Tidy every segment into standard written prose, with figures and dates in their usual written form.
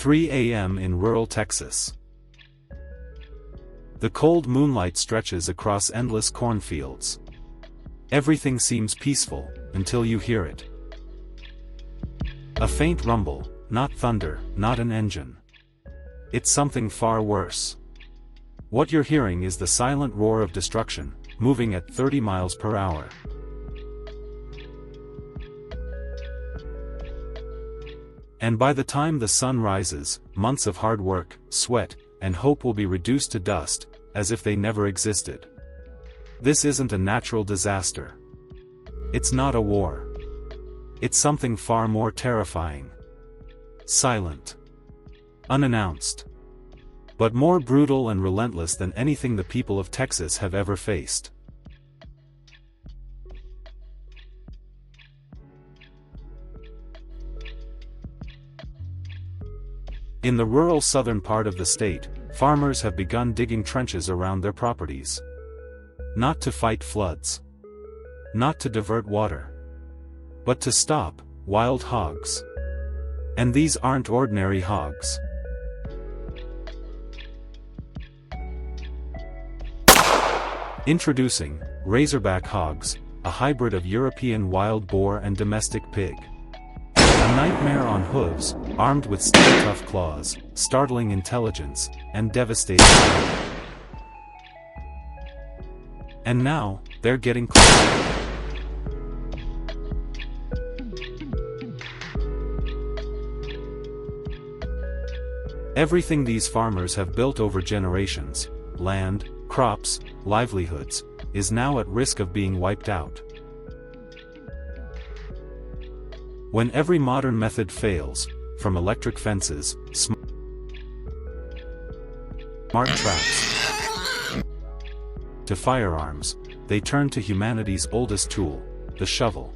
3 a.m. in rural Texas. The cold moonlight stretches across endless cornfields. Everything seems peaceful, until you hear it. A faint rumble, not thunder, not an engine. It's something far worse. What you're hearing is the silent roar of destruction, moving at 30 miles per hour. And by the time the sun rises, months of hard work, sweat, and hope will be reduced to dust, as if they never existed. This isn't a natural disaster. It's not a war. It's something far more terrifying. Silent. Unannounced. But more brutal and relentless than anything the people of Texas have ever faced. In the rural southern part of the state, farmers have begun digging trenches around their properties. Not to fight floods. Not to divert water. But to stop wild hogs. And these aren't ordinary hogs. Introducing Razorback hogs, a hybrid of European wild boar and domestic pig. A nightmare on hooves, armed with steel-tough claws, startling intelligence, and devastating power. And now, they're getting closer. Everything these farmers have built over generations, land, crops, livelihoods, is now at risk of being wiped out. When every modern method fails, from electric fences, smart traps, to firearms, they turn to humanity's oldest tool, the shovel.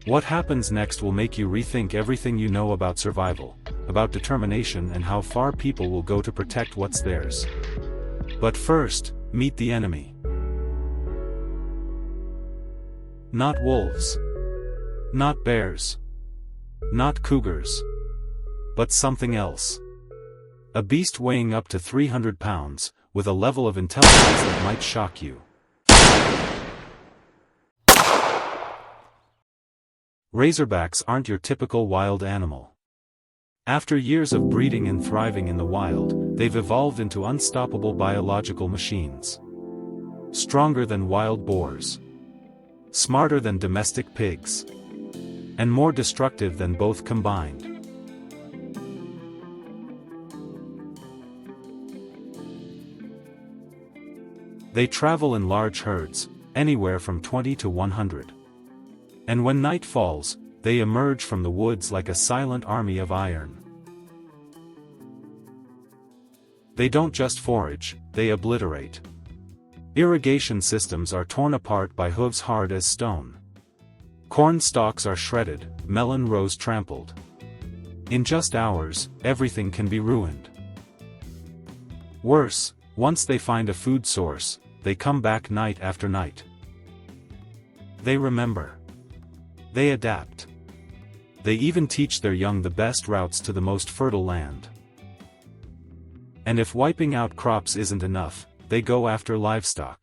What happens next will make you rethink everything you know about survival, about determination and how far people will go to protect what's theirs. But first, meet the enemy. Not wolves. Not bears. Not cougars. But something else. A beast weighing up to 300 pounds, with a level of intelligence that might shock you. Razorbacks aren't your typical wild animal. After years of breeding and thriving in the wild, they've evolved into unstoppable biological machines. Stronger than wild boars. Smarter than domestic pigs. And more destructive than both combined. They travel in large herds, anywhere from 20 to 100. And when night falls, they emerge from the woods like a silent army of iron. They don't just forage, they obliterate. Irrigation systems are torn apart by hooves hard as stone. Corn stalks are shredded, melon rows trampled. In just hours, everything can be ruined. Worse, once they find a food source, they come back night after night. They remember. They adapt. They even teach their young the best routes to the most fertile land. And if wiping out crops isn't enough, they go after livestock.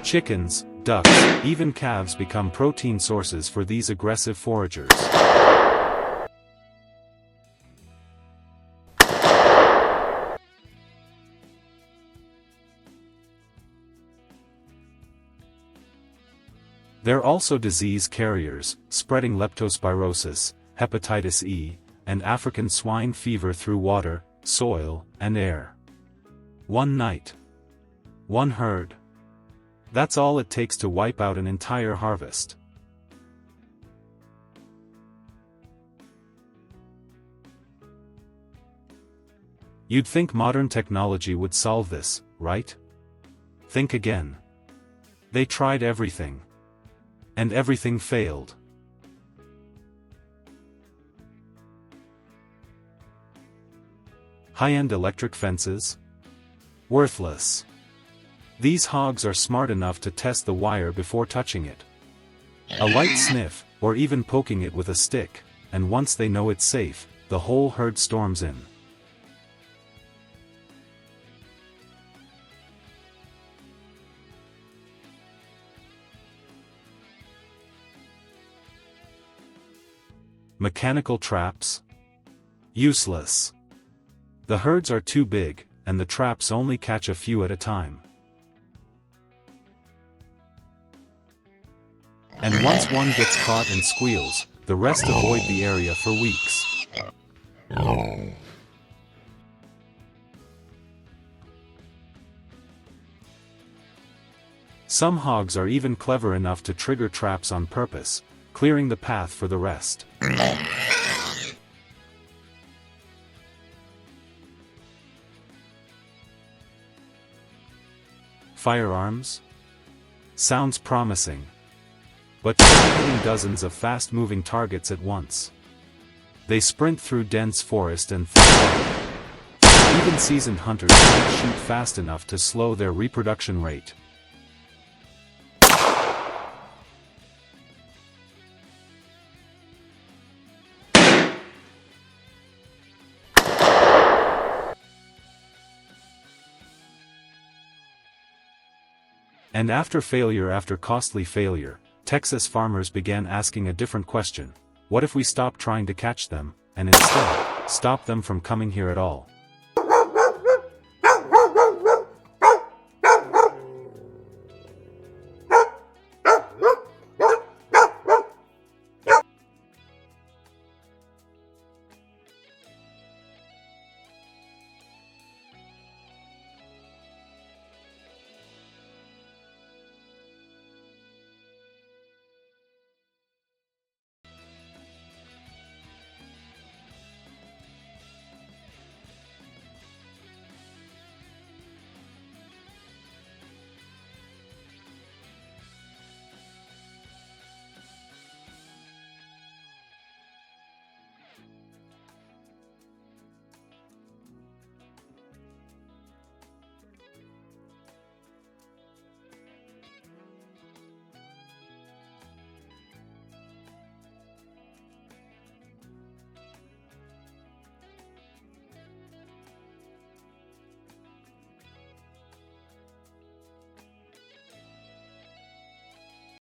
Chickens, ducks, even calves become protein sources for these aggressive foragers. They're also disease carriers, spreading leptospirosis, hepatitis E, and African swine fever through water, soil, and air. One night. One herd. That's all it takes to wipe out an entire harvest. You'd think modern technology would solve this, right? Think again. They tried everything. And everything failed. High-end electric fences? Worthless. These hogs are smart enough to test the wire before touching it. A light sniff, or even poking it with a stick, and once they know it's safe, the whole herd storms in. Mechanical traps? Useless. The herds are too big, and the traps only catch a few at a time. And once one gets caught and squeals, the rest avoid the area for weeks. Some hogs are even clever enough to trigger traps on purpose, clearing the path for the rest. Firearms? Sounds promising. But try hitting dozens of fast-moving targets at once. They sprint through dense forest and fly. Even seasoned hunters can't shoot fast enough to slow their reproduction rate. And after costly failure, Texas farmers began asking a different question: what if we stop trying to catch them, and instead, stop them from coming here at all?